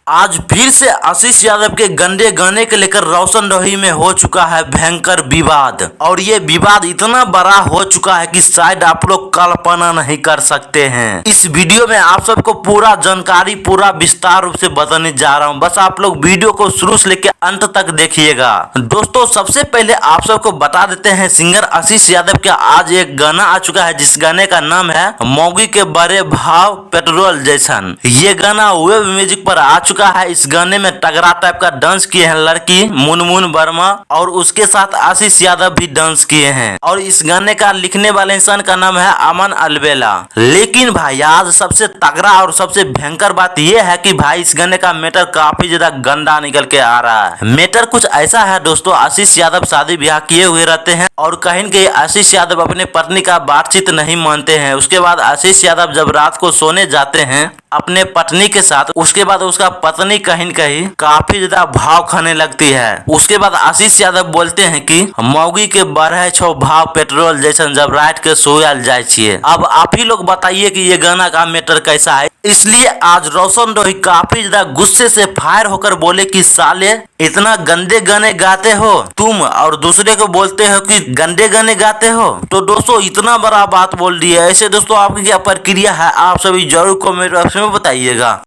आज फिर से आशीष यादव के गंदे गाने के लेकर रोशन-रोही में हो चुका है भयंकर विवाद। और ये विवाद इतना बड़ा हो चुका है कि शायद आप लोग कल्पना नहीं कर सकते हैं। इस वीडियो में आप सबको पूरा जानकारी पूरा विस्तार रूप से बताने जा रहा हूँ। बस आप लोग वीडियो को शुरू से लेकर अंत तक देखिएगा। दोस्तों सबसे पहले आप सबको बता देते हैं, सिंगर आशीष यादव का आज एक गाना आ चुका है जिस गाने का नाम है मौगी के बड़े भाव पेट्रोल जैसन। ये गाना वेब म्यूजिक पर आ चुका है। इस गाने में तगड़ा टाइप का डांस किए हैं लड़की मुनमुन वर्मा और उसके साथ आशीष यादव भी डांस किए हैं। और इस गाने का लिखने वाले इंसान का नाम है अमन अलबेला। लेकिन भाई आज सबसे तगड़ा और सबसे भयंकर बात यह है कि भाई इस गाने का मैटर काफी ज्यादा गंदा निकल के आ रहा है। मैटर कुछ ऐसा है दोस्तों, आशीष यादव शादी ब्याह किए हुए रहते हैं और कहीं न कहीं आशीष यादव अपने पत्नी का बातचीत नहीं मानते हैं। उसके बाद आशीष यादव जब रात को सोने जाते हैं अपने पत्नी के साथ, उसके बाद उसका पत्नी कहीं न कहीं काफी ज्यादा भाव खाने लगती है। उसके बाद आशीष यादव बोलते हैं कि मौगी के बढ़े छो भाव पेट्रोल जैसन जब रात के सोयल जाए छिए। अब आप ही लोग बताइए कि ये गाना का मैटर कैसा है। इसलिए आज रोशन-रोही काफी ज्यादा गुस्से से फायर होकर बोले कि साले इतना गंदे गाने गाते हो तुम और दूसरे को बोलते हो कि गंदे गाने गाते हो। तो दोस्तों इतना बड़ा बात बोल दिया। ऐसे दोस्तों आपकी क्या प्रक्रिया है, आप सभी जरूर कमेंट बॉक्स में बताइएगा।